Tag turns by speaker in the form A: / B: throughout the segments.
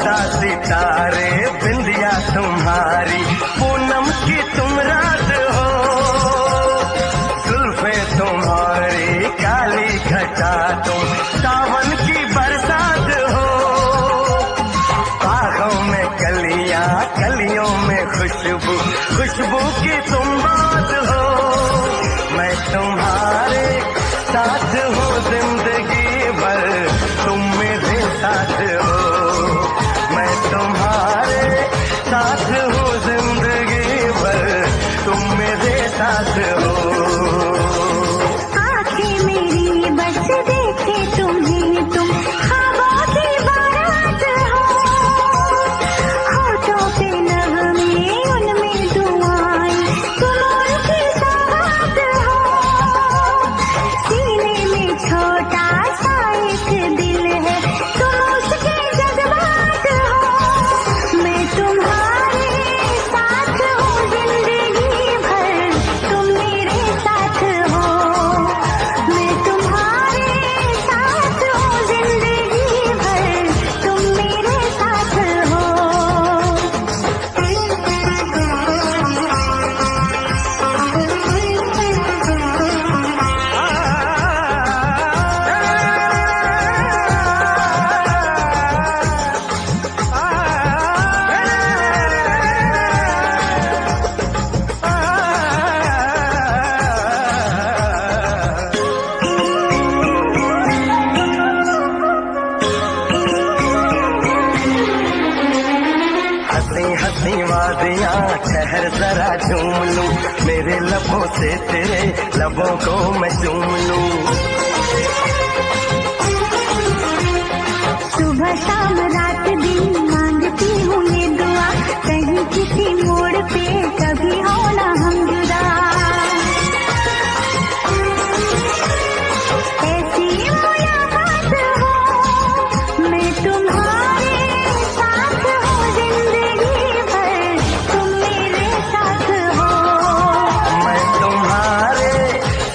A: सितारे बिंदिया तुम्हारी, पूनम की तुम रात हो, जुल्फे तुम्हारी काली घटा तुम, सावन की बरसात हो, बागों में कलियां कलियों में खुशबू, खुशबू की तुम बात हो। मैं तुम्हारे साथ हूँ जिंदगी भर, तुम मेरे साथ हो। मैं तुम्हारे साथ हूँ जिंदगी भर, तुम मेरे साथ हो।
B: आंखें मेरी बस देखे तुम्हें, तुम ख्वाबों की बारात हो, होठों पे नगमे उनमें दुआएं, तुम उनकी सौगात हो। सीने में छोटा सा एक दिल है, तुम उसके जज्बात हो। मैं तुम्हारे साथ हूँ जिंदगी भर, तुम मेरे साथ हो। मैं तुम्हारे साथ हूँ जिंदगी भर, तुम मेरे साथ हो।
A: हंसी हंसी वादियाँ ठहर जरा झूम लूं, मेरे लबों से तेरे लबों को मैं चूम लूं।
B: सुबह शाम रात दिन मांगती हूँ ये दुआ, कहीं किसी मोड़ पे कभी हो ना हम जुदा। ऐसी मुलाकात हो, मैं तुम्हारे साथ हूँ जिंदगी भर, तुम मेरे साथ हो।
A: मैं तुम्हारे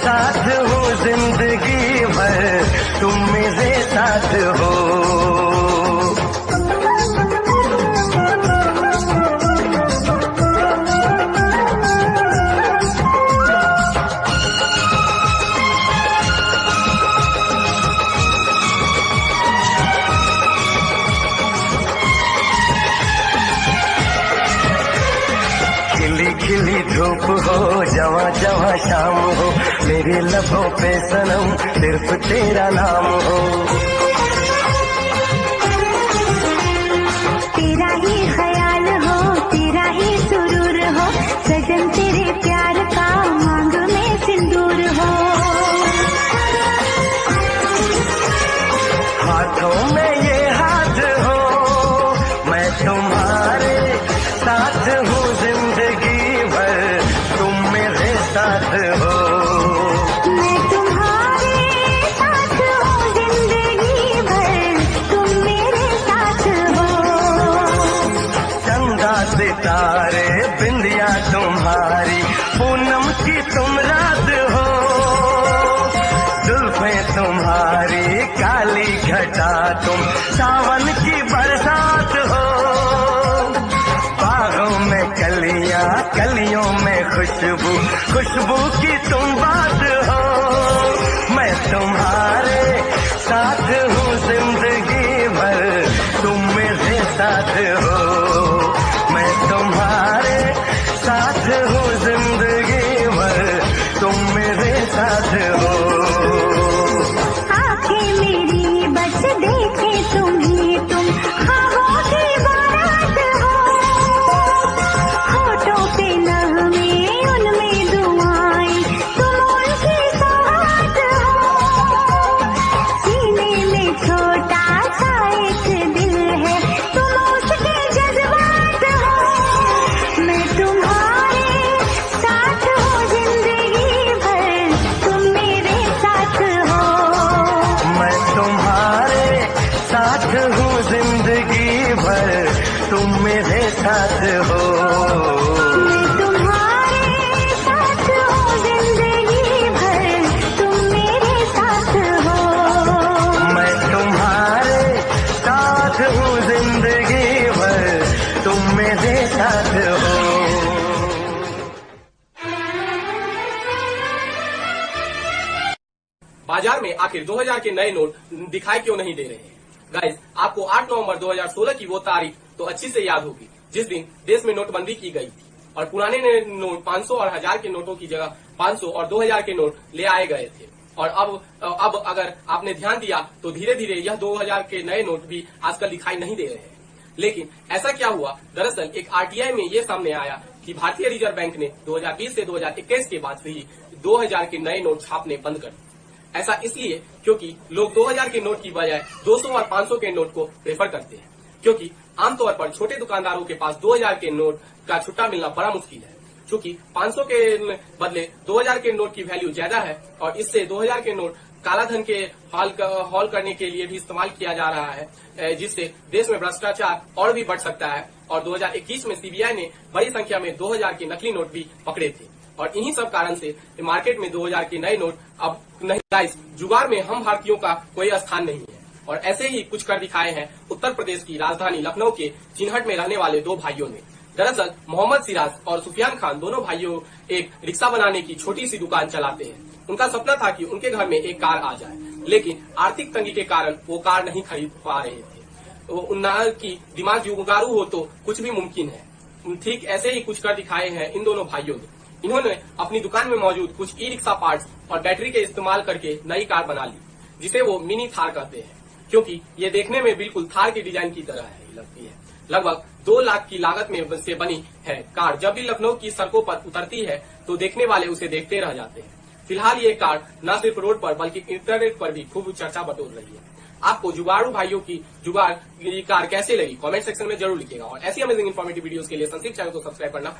A: साथ हूँ जिंदगी भर, तुम मेरे साथ हो। खिली खिली धूप हो, जवां जवां शाम हो, मेरे लबों पे सनम सिर्फ तेरा नाम हो।
B: तेरा ही ख्याल हो, तेरा ही सुरूर हो, सजन तेरे प्यार का मांग में सिंदूर हो।
A: हाथों में ये हाथ हो, मैं तुम्हारे साथ हूँ जिंदगी भर, तुम मेरे साथ हो।
B: मैं तुम्हारे साथ हूँ जिंदगी भर, तुम मेरे साथ हो।
A: चंदा सितारे बिंदिया तुम्हारी, पूनम की तुम रात हो, जुल्फे तुम्हारी काली घटा तुम, सावन की बरसात हो, बागों में कलियां कलियों में खुशबू, खुशबू की तुम बात हो। मैं तुम्हारे साथ हूँ जिंदगी भर, तुम मेरे साथ हो। मैं तुम्हारे साथ हूँ जिंदगी भर, तुम मेरे साथ हो।
B: आंखें मेरी बस देखे तुम्हें, तुम ख्वाबों की बारात हो, होठों पे नगमे उनमें दुआएं, तुम उनकी सौगात हो। सीने में छोटा सा एक दिल है, तुम उसके जज्बात हो। मैं तुम्हारे साथ हूँ जिंदगी भर, तुम मेरे साथ हो।
A: मैं तुम्हारे साथ हूँ जिंदगी भर, तुम मेरे साथ हो।
B: मैं तुम्हारे साथ हूँ जिंदगी भर, तुम मेरे साथ हो।
A: मैं तुम्हारे साथ हूँ जिंदगी
C: आखिर 2000 के नए नोट दिखाई क्यों नहीं दे रहे हैं। गाइस, आपको 8 नवंबर 2016 की वो तारीख तो अच्छी से याद होगी जिस दिन देश में नोटबंदी की गई थी और पुराने नोट 500 और 1000 के नोटों की जगह 500 और 2000 के नोट ले आए गए थे। और अब अगर आपने ध्यान दिया तो धीरे धीरे यह 2000 के नए नोट भी आजकल दिखाई नहीं दे रहे हैं। लेकिन ऐसा क्या हुआ, दरअसल एक आरटीआई में ये सामने आया कि भारतीय रिजर्व बैंक ने 2020 से 2021 के बाद से ही 2000 के नए नोट छापने बंद कर दिए। ऐसा इसलिए क्योंकि लोग 2000 के नोट की बजाय 200 और 500 के नोट को प्रेफर करते हैं, क्योंकि आमतौर पर छोटे दुकानदारों के पास 2000 के नोट का छुट्टा मिलना बड़ा मुश्किल है। क्योंकि 500 के बदले 2000 के नोट की वैल्यू ज्यादा है और इससे 2000 के नोट काला धन के हॉल करने के लिए भी इस्तेमाल किया जा रहा है, जिससे देश में भ्रष्टाचार और भी बढ़ सकता है। और 2021 में सीबीआई ने बड़ी संख्या में 2000 के नकली नोट भी पकड़े थे और इन्हीं सब कारण से मार्केट में 2000 के नए नोट अब नहीं। गाइस, जुगाड़ में हम भारतीयों का कोई स्थान नहीं है और ऐसे ही कुछ कर दिखाए हैं उत्तर प्रदेश की राजधानी लखनऊ के चिन्हट में रहने वाले दो भाइयों ने। दरअसल मोहम्मद सिराज और सुफियान खान दोनों भाइयों एक रिक्शा बनाने की छोटी सी दुकान चलाते हैं। उनका सपना था कि उनके घर में एक कार आ जाए, लेकिन आर्थिक तंगी के कारण वो कार नहीं खरीद पा रहे थे। उन्ना की दिमाग जुगाड़ू हो तो कुछ भी मुमकिन है। ठीक ऐसे ही कुछ कर दिखाए हैं इन दोनों भाइयों ने। इन्होंने अपनी दुकान में मौजूद कुछ ई रिक्शा पार्ट्स और बैटरी के इस्तेमाल करके नई कार बना ली, जिसे वो मिनी थार कहते हैं, क्योंकि ये देखने में बिल्कुल थार के डिजाइन की तरह लगती है। लगभग 2 लाख की लागत में से बनी है कार जब भी लखनऊ की सड़कों पर उतरती है तो देखने वाले उसे देखते रह जाते हैं। फिलहाल ये कार न सिर्फ रोड पर बल्कि इंटरनेट पर भी खूब चर्चा बटोर रही है। आपको जुगाड़ू भाइयों की जुगाड़ कार कैसे लगी, कमेंट सेक्शन में जरूर लिखिएगा और ऐसी अमेजिंग इन्फॉर्मेटिव वीडियोस के लिए संक्षिप्त चैनल को सब्सक्राइब करना